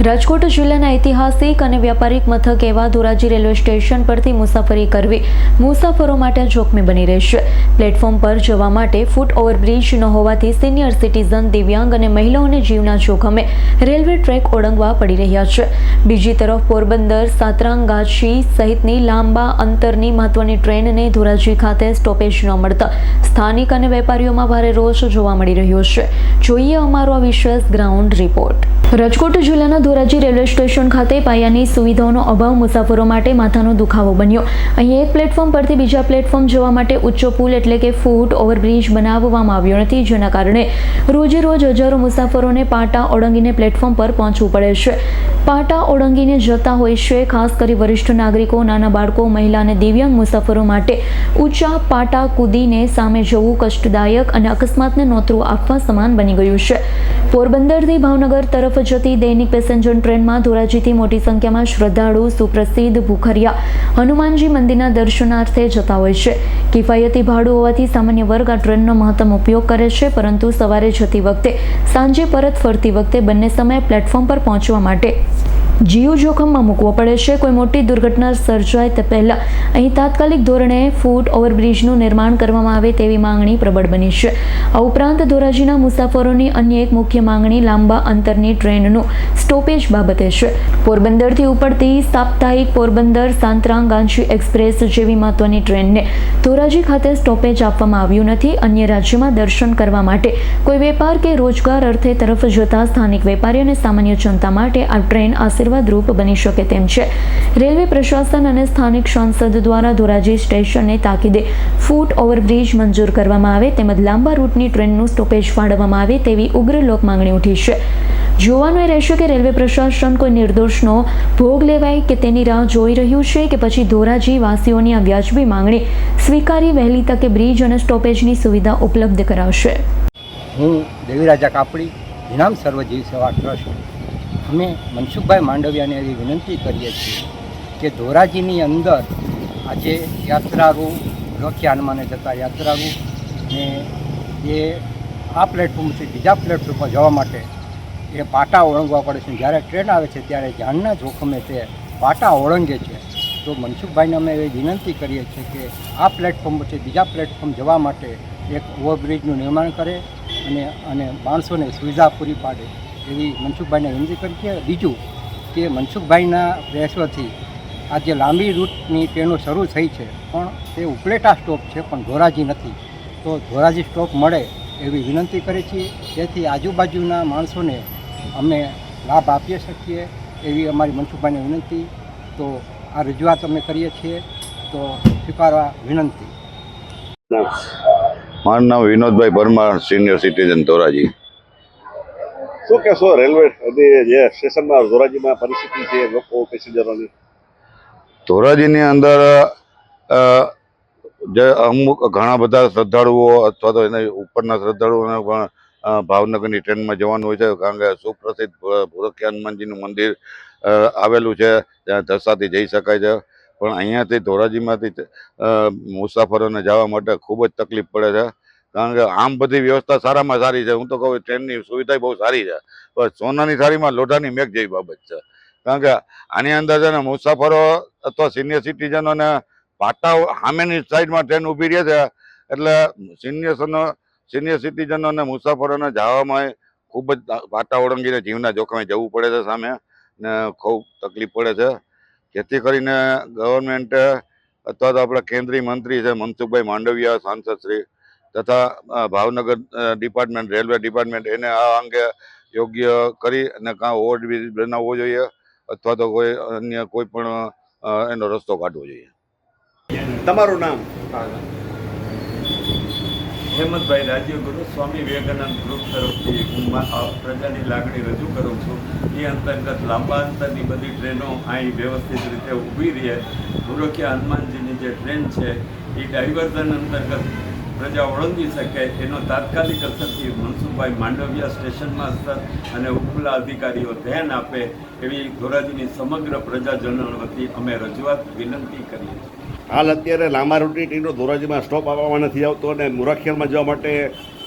રાજકોટ જિલ્લાના ઐતિહાસિક અને વ્યાપારિક મથક એવા ધોરાજી રેલવે સ્ટેશન પરથી મુસાફરી કરવી મુસાફરો માટે જોખમી બની રહેશે। પ્લેટફોર્મ પર જવા માટે ફૂટ ઓવરબ્રિજ ન હોવાથી સિનિયર સિટીઝન, દિવ્યાંગ અને મહિલાઓને જીવના જોખમે રેલવે ટ્રેક ઓળંગવા પડી રહ્યા છે। બીજી તરફ પોરબંદર, સાતરાંગાછી સહિતની લાંબા અંતરની મહત્વની ટ્રેનને ધોરાજી ખાતે સ્ટોપેજ ન મળતા સ્થાનિક અને વેપારીઓમાં ભારે રોષ જોવા મળી રહ્યો છે। જોઈએ અમારો આ વિશેષ ગ્રાઉન્ડ રિપોર્ટ। રાજકોટ જિલ્લાના ધોરાજી રેલવે સ્ટેશન ખાતે પાયાની સુવિધાઓનો અભાવ મુસાફરો માટે માથાનો દુખાવો બન્યો। અહીં એક પ્લેટફોર્મ પરથી બીજા પ્લેટફોર્મ જવા માટે ઊંચો પુલ એટલે કે ફૂટ ઓવરબ્રિજ બનાવવામાં આવ્યો નથી, જેના કારણે રોજે રોજ હજારો મુસાફરોને પાટા ઓળંગીને પ્લેટફોર્મ પર પહોંચવું પડે છે। પાટા ઓળંગીને જતા હોય છે। ખાસ કરી વરિષ્ઠ નાગરિકો, નાના બાળકો, મહિલા અને દિવ્યાંગ મુસાફરો માટે ઊંચા પાટા કૂદીને સામે જવું કષ્ટદાયક અને અકસ્માતને નોતરું આપવા સમાન બની ગયું છે। પોરબંદરથી ભાવનગર તરફ જતી દૈનિક પેસેન્જર ટ્રેનમાં ધોરાજીથી મોટી સંખ્યામાં શ્રદ્ધાળુ સુપ્રસિદ્ધ ભૂખરિયા હનુમાનજી મંદિરના દર્શનાર્થે જતા હોય છે। કિફાયતી ભાડું હોવાથી સામાન્ય વર્ગ આ ટ્રેનનો મહત્તમ ઉપયોગ કરે છે, પરંતુ સવારે જતી વખતે, સાંજે પરત ફરતી વખતે બંને સમયે પ્લેટફોર્મ પર પહોંચવા માટે જીવ જોખમમાં મૂકવો પડે છે। કોઈ મોટી દુર્ઘટના સર્જાય તે પહેલા અહીં તાત્કાલિક ધોરણે ફૂટ ઓવરબ્રિજનું નિર્માણ કરવામાં આવે તેવી માંગણી પ્રબળ બની છે। આ ઉપરાંત ધોરાજીના મુસાફરોની અન્ય એક મુખ્ય માંગણી લાંબા અંતરની ટ્રેનનું સ્ટોપેજ બાબતે છે। પોરબંદરથી ઉપડતી સાપ્તાહિક પોરબંદર સાંતરાગાછી એક્સપ્રેસ જેવી મહત્વની ટ્રેનને ધોરાજી ખાતે સ્ટોપેજ આપવામાં આવ્યું નથી। અન્ય રાજ્યમાં દર્શન કરવા માટે, કોઈ વેપાર કે રોજગાર અર્થે તરફ જતા સ્થાનિક વેપારી અને સામાન્ય જનતા માટે આ ટ્રેન આશીર્વાદરૂપ બની શકે તેમ છે। રેલવે પ્રશાસન અને સ્થાનિક સાંસદ દ્વારા ધોરાજી સ્ટેશનને તાકીદે ફૂટ ઓવરબ્રિજ મંજૂર કરવામાં આવે તેમજ લાંબા રૂટની ટ્રેનનું સ્ટોપેજ ફાળવવામાં આવે તેવી ઉગ્ર લોક માંગણી ઉઠી છે। જોવાનું એ રહેશે કે રેલવે પ્રશાસન કોઈ નિર્દોષનો ભોગ લેવાય કે તેની રાહ જોઈ રહ્યું છે કે પછી ધોરાજી વાસીઓની આ વ્યાજબી માંગણી સ્વીકારી વહેલી તકે બ્રિજ અને સ્ટોપેજની સુવિધા ઉપલબ્ધ કરાવશે। હું દેવીરાજા કાપડી, ઇનામ સર્વજીવ સેવા ટ્રસ્ટ, અમે મનસુખભાઈ માંડવિયાને એવી વિનંતી કરીએ છીએ કે ધોરાજીની અંદર આજે યાત્રાળુ, રથયાત્રાને જતા યાત્રાળુ ને એ આ પ્લેટફોર્મથી બીજા પ્લેટફોર્મ પર જવા માટે એ પાટા ઓળંગવા પડે છે। જ્યારે ટ્રેન આવે છે ત્યારે જાનના જોખમે તે પાટા ઓળંગે છે। તો મનસુખભાઈને અમે એવી વિનંતી કરીએ છીએ કે આ પ્લેટફોર્મ પરથી બીજા પ્લેટફોર્મ જવા માટે એક ઓવરબ્રિજનું નિર્માણ કરે અને માણસોને સુવિધા પૂરી પાડે એવી મનસુખભાઈને વિનંતી કરી છે। બીજું કે મનસુખભાઈના પ્રયાસોથી આજે લાંબી રૂટની ટ્રેનો શરૂ થઈ છે, પણ તે ઉપલેટા સ્ટોપ છે, પણ ધોરાજી નથી। તો ધોરાજી સ્ટોપ મળે એવી વિનંતી કરીએ છીએ, જેથી આજુબાજુના માણસોને અમે લાભ આપી શકીએ એવી અમારી મનસુખભાઈને વિનંતી। તો આ રજૂઆત અમે કરીએ છીએ, તો સ્વીકારવા વિનંતી। મારું નામ વિનોદભાઈ પરમાર, સિનિયર સિટીઝન, ધોરાજી। શું કહેશો રેલવે જે સ્ટેશનમાં ધોરાજીમાં પરિસ્થિતિ છે લોકો પેસેન્જરોની? ધોરાજીની અંદર જે અમુક ઘણા બધા શ્રદ્ધાળુઓ અથવા તો એના ઉપરના શ્રદ્ધાળુઓને પણ ભાવનગરની ટ્રેનમાં જવાનું હોય છે, કારણ કે સુપ્રસિદ્ધ ભૂરખિયા હનુમાનજીનું મંદિર આવેલું છે, ત્યાં ધસાથી જઈ શકાય છે। પણ અહીંયાથી ધોરાજીમાંથી મુસાફરોને જવા માટે ખૂબ જ તકલીફ પડે છે, કારણ કે આમ બધી વ્યવસ્થા સારામાં સારી છે। હું તો કહું ટ્રેનની સુવિધા બહુ સારી છે, પણ સોનાની થાળીમાં લોઢાની મેઘ જેવી બાબત છે, કારણ કે આની અંદર છે ને મુસાફરો અથવા સિનિયર સિટીઝનોને પાટા સામેની સાઈડમાં ટ્રેન ઊભી રહે છે, એટલે સિનિયર સિટીઝનો અને મુસાફરોને જવામાં ખૂબ જ પાટા ઓળંગીને જીવના જોખમે જવું પડે છે સામે, ને ખૂબ તકલીફ પડે છે। જેથી કરીને ગવર્મેન્ટે અથવા તો આપણા કેન્દ્રીય મંત્રી છે મનસુખભાઈ માંડવિયા સાંસદ શ્રી તથા ભાવનગર ડિપાર્ટમેન્ટ, રેલવે ડિપાર્ટમેન્ટ એને આ અંગે યોગ્ય કરી અને કાં ઓવરબ્રિજ બનાવવો જોઈએ અથવા તો કોઈ અન્ય કોઈ પણ એનો રસ્તો કાઢવો જોઈએ। તમારું નામ? હેમંતભાઈ રાજ્યગુરુ, સ્વામી વિવેકાનંદ ગ્રુપ તરફથી હું પ્રજાની લાગણી રજૂ કરું છું। એ અંતર્ગત લાંબા અંતરની બધી ટ્રેનો અહીં વ્યવસ્થિત રીતે ઊભી રહે। ભૂરખિયા હનુમાનજીની જે ટ્રેન છે એ ડાયવર્ઝન અંતર્ગત પ્રજા ઓળંગી શકે એનો તાત્કાલિક અસરથી મનસુખભાઈ માંડવિયા સ્ટેશન માસ્તર અને ઉપલા અધિકારીઓ ધ્યાન આપે એવી ધોરાજીની સમગ્ર પ્રજાજનો વતી અમે રજૂઆત વિનંતી કરીએ છીએ। હાલ અત્યારે લાંબા રૂટની ટ્રેનો ધોરાજીમાં સ્ટોપ આપવામાં નથી આવતો અને મુરાખિયામાં જવા માટે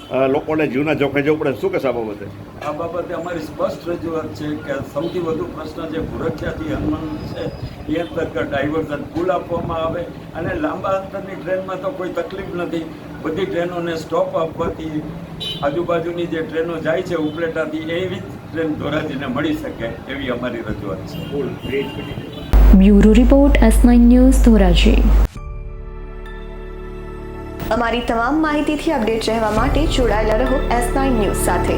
લોકોને જીવના જોખમે જવું પડે, શું કહેશો આ બાબતે? આ બાબતે અમારી સ્પષ્ટ રજૂઆત છે કે સૌથી વધુ પ્રશ્ન જે ભૂરખિયાથી હનુમાન છે એ અંતર્ગત ડાયવર્ઝન પુલ આપવામાં આવે અને લાંબા અંતરની ટ્રેનમાં તો કોઈ તકલીફ નથી. બધી ટ્રેનોને સ્ટોપ આપવાથી આજુબાજુની જે ટ્રેનો જાય છે ઉપલેટાથી એવી જ ટ્રેન ધોરાજીને મળી શકે એવી અમારી રજૂઆત છે. Bureau report S9 news Dhoraji. અમારી તમામ માહિતીથી અપડેટ રહેવા માટે જોડાયેલા રહો S9 ન્યૂઝ સાથે.